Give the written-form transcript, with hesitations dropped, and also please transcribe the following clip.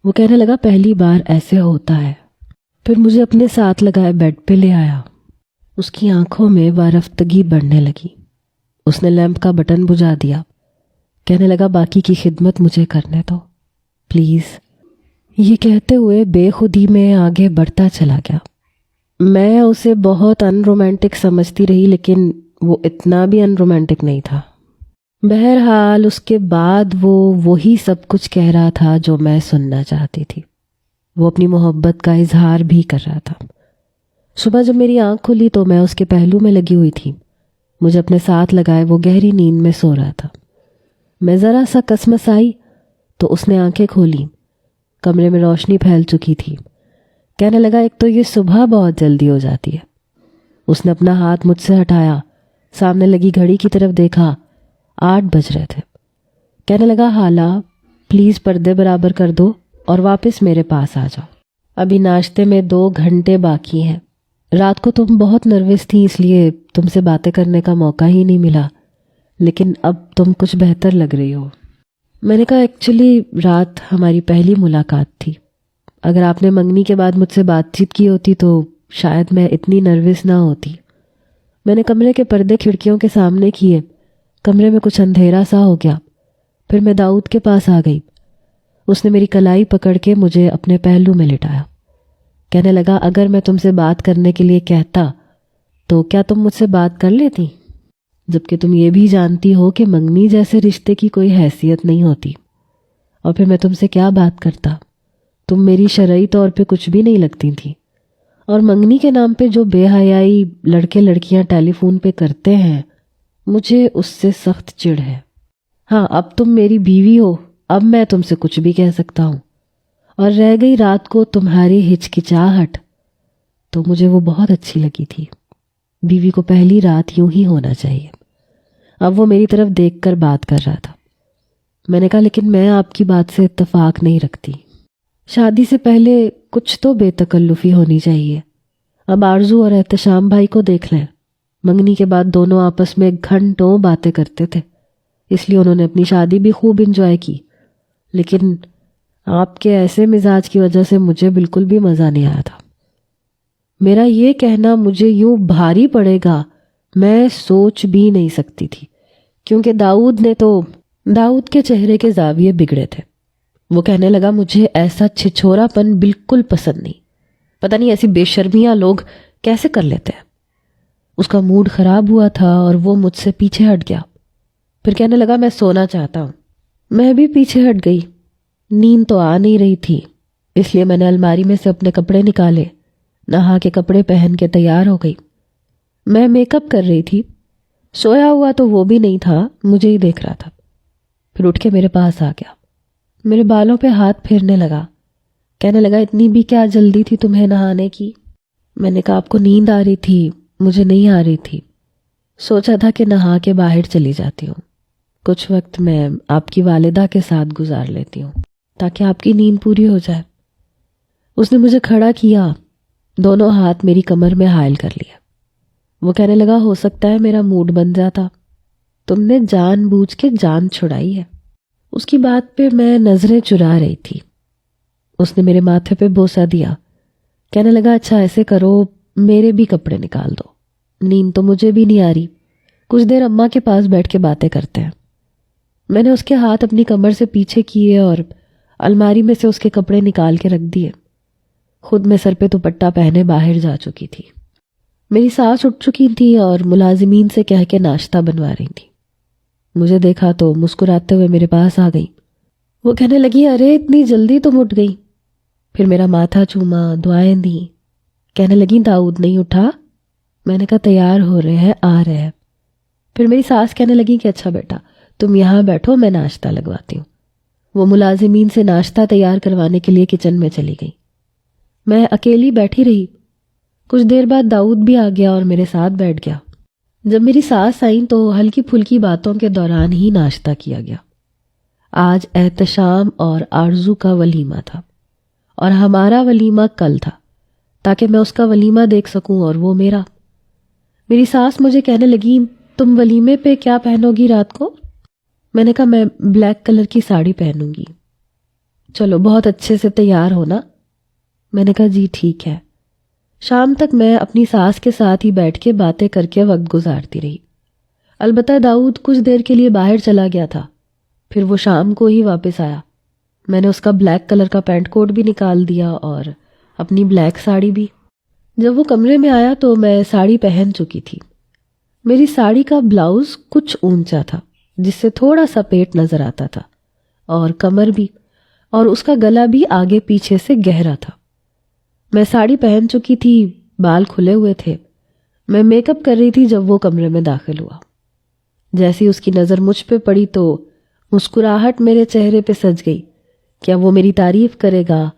وہ کہنے لگا پہلی بار ایسے ہوتا ہے۔ پھر مجھے اپنے ساتھ لگائے بیڈ پہ لے آیا۔ اس کی آنکھوں میں وارفتگی بڑھنے لگی۔ اس نے لیمپ کا بٹن بجھا دیا۔ کہنے لگا باقی کی خدمت مجھے کرنے دو پلیز۔ یہ کہتے ہوئے بے خودی میں آگے بڑھتا چلا گیا۔ میں اسے بہت ان رومانٹک سمجھتی رہی، لیکن وہ اتنا بھی ان رومانٹک نہیں تھا۔ بہرحال اس کے بعد وہ وہی سب کچھ کہہ رہا تھا جو میں سننا چاہتی تھی۔ وہ اپنی محبت کا اظہار بھی کر رہا تھا۔ صبح جب میری آنکھ کھلی تو میں اس کے پہلو میں لگی ہوئی تھی۔ مجھے اپنے ساتھ لگائے وہ گہری نیند میں سو رہا تھا۔ میں ذرا سا کسمس آئی تو اس نے آنکھیں کھولی۔ کمرے میں روشنی پھیل چکی تھی۔ کہنے لگا ایک تو یہ صبح بہت جلدی ہو جاتی ہے۔ اس نے اپنا ہاتھ مجھ سے ہٹایا، سامنے لگی گھڑی کی طرف دیکھا، 8 بج رہے تھے۔ کہنے لگا حالا پلیز پردے برابر کر دو اور واپس میرے پاس آ جاؤ، ابھی ناشتے میں 2 گھنٹے باقی ہیں۔ رات کو تم بہت نروس تھی، اس لیے تم سے باتیں کرنے کا موقع ہی نہیں ملا، لیکن اب تم کچھ بہتر لگ رہی ہو۔ میں نے کہا ایکچولی رات ہماری پہلی ملاقات تھی۔ اگر آپ نے منگنی کے بعد مجھ سے بات چیت کی ہوتی تو شاید میں اتنی نروس نہ ہوتی۔ میں نے کمرے کے پردے کھڑکیوں کے سامنے کیے۔ کمرے میں کچھ اندھیرا سا ہو گیا۔ پھر میں داؤد کے پاس آ گئی۔ اس نے میری کلائی پکڑ کے مجھے اپنے پہلو میں لٹایا۔ کہنے لگا اگر میں تم سے بات کرنے کے لیے کہتا تو کیا تم مجھ سے بات کر لیتی؟ جبکہ تم یہ بھی جانتی ہو کہ منگنی جیسے رشتے کی کوئی حیثیت نہیں ہوتی۔ اور پھر میں تم سے کیا بات کرتا؟ تم میری شرعی طور پہ کچھ بھی نہیں لگتی تھی، اور منگنی کے نام پہ جو بے حیائی لڑکے لڑکیاں ٹیلی فون پہ کرتے ہیں مجھے اس سے سخت چڑ ہے۔ ہاں اب تم میری بیوی ہو، اب میں تم سے کچھ بھی کہہ سکتا ہوں۔ اور رہ گئی رات کو تمہاری ہچکچاہٹ، تو مجھے وہ بہت اچھی لگی تھی۔ بیوی کو پہلی رات یوں ہی ہونا چاہیے۔ اب وہ میری طرف دیکھ کر بات کر رہا تھا۔ میں نے کہا لیکن میں آپ کی بات سے اتفاق نہیں رکھتی۔ شادی سے پہلے کچھ تو بے تکلفی ہونی چاہیے۔ اب آرزو اور احتشام بھائی کو دیکھ لیں، منگنی کے بعد دونوں آپس میں گھنٹوں باتیں کرتے تھے، اس لیے انہوں نے اپنی شادی بھی خوب انجوائے کی۔ لیکن آپ کے ایسے مزاج کی وجہ سے مجھے بالکل بھی مزہ نہیں آیا تھا۔ میرا یہ کہنا مجھے یوں بھاری پڑے گا میں سوچ بھی نہیں سکتی تھی، کیونکہ داؤد کے چہرے کے زاویے بگڑے تھے۔ وہ کہنے لگا مجھے ایسا چھچھورا پن بالکل پسند نہیں، پتہ نہیں ایسی بے شرمیاں لوگ کیسے کر لیتے ہیں۔ اس کا موڈ خراب ہوا تھا اور وہ مجھ سے پیچھے ہٹ گیا۔ پھر کہنے لگا میں سونا چاہتا ہوں۔ میں بھی پیچھے ہٹ گئی۔ نیند تو آ نہیں رہی تھی، اس لیے میں نے الماری میں سے اپنے کپڑے نکالے، نہا کے کپڑے پہن کے تیار ہو گئی۔ میں میک اپ کر رہی تھی، سویا ہوا تو وہ بھی نہیں تھا، مجھے ہی دیکھ رہا تھا۔ پھر اٹھ کے میرے پاس آ گیا، میرے بالوں پہ ہاتھ پھیرنے لگا۔ کہنے لگا اتنی بھی کیا جلدی تھی تمہیں نہانے کی؟ میں نے کہا آپ کو نیند آ رہی تھی، مجھے نہیں آ رہی تھی، سوچا تھا کہ نہا کے باہر چلی جاتی ہوں، کچھ وقت میں آپ کی والدہ کے ساتھ گزار لیتی ہوں تاکہ آپ کی نیند پوری ہو جائے۔ اس نے مجھے کھڑا کیا، دونوں ہاتھ میری کمر میں حائل کر لیا۔ وہ کہنے لگا ہو سکتا ہے میرا موڈ بن جاتا، تم نے جان بوجھ کے جان چھڑائی ہے۔ اس کی بات پہ میں نظریں چرا رہی تھی۔ اس نے میرے ماتھے پہ بوسہ دیا۔ کہنے لگا اچھا ایسے کرو، میرے بھی کپڑے نکال دو، نیند تو مجھے بھی نہیں آ رہی، کچھ دیر اماں کے پاس بیٹھ کے باتیں کرتے ہیں۔ میں نے اس کے ہاتھ اپنی کمر سے پیچھے کیے اور الماری میں سے اس کے کپڑے نکال کے رکھ دیے۔ خود میں سر پہ دوپٹہ پہنے باہر جا چکی تھی۔ میری سانس اٹھ چکی تھی اور ملازمین سے کہہ کے ناشتہ بنوا رہی تھی۔ مجھے دیکھا تو مسکراتے ہوئے میرے پاس آ گئی۔ وہ کہنے لگی ارے اتنی جلدی تم اٹھ گئی؟ پھر میرا ماتھا چوما، دعائیں دیں۔ کہنے لگی داؤد نہیں اٹھا؟ میں نے کہا تیار ہو رہے ہیں، آ رہے ہیں۔ پھر میری ساس کہنے لگی کہ اچھا بیٹا تم یہاں بیٹھو، میں ناشتہ لگواتی ہوں۔ وہ ملازمین سے ناشتہ تیار کروانے کے لیے کچن میں چلی گئی۔ میں اکیلی بیٹھی رہی۔ کچھ دیر بعد داؤد بھی آ گیا اور میرے ساتھ بیٹھ گیا۔ جب میری ساس آئیں تو ہلکی پھلکی باتوں کے دوران ہی ناشتہ کیا گیا۔ آج احتشام اور آرزو کا ولیمہ تھا اور ہمارا ولیمہ کل تھا، تاکہ میں اس کا ولیمہ دیکھ سکوں اور وہ میرا۔ میری ساس مجھے کہنے لگی تم ولیمے پہ کیا پہنو گی رات کو؟ میں نے کہا میں بلیک کلر کی ساڑی پہنوں گی۔ چلو بہت اچھے سے تیار ہونا. میں نے کہا جی ٹھیک ہے. شام تک میں اپنی ساس کے ساتھ ہی بیٹھ کے باتیں کر کے وقت گزارتی رہی. البتہ داؤد کچھ دیر کے لیے باہر چلا گیا تھا، پھر وہ شام کو ہی واپس آیا. میں نے اس کا بلیک کلر کا پینٹ کوٹ بھی نکال دیا اور اپنی بلیک ساڑی بھی. جب وہ کمرے میں آیا تو میں ساڑی پہن چکی تھی. میری ساڑی کا بلاؤز کچھ اونچا تھا جس سے تھوڑا سا پیٹ نظر آتا تھا، اور کمر بھی، اور اس کا گلا بھی آگے پیچھے سے گہرا تھا. میں ساڑی پہن چکی تھی، بال کھلے ہوئے تھے. میں میک اپ کر رہی تھی جب وہ کمرے میں داخل ہوا. جیسی اس کی نظر مجھ پہ پڑی تو مسکراہٹ میرے چہرے پہ سج گئی. کیا وہ میری تعریف کرے گا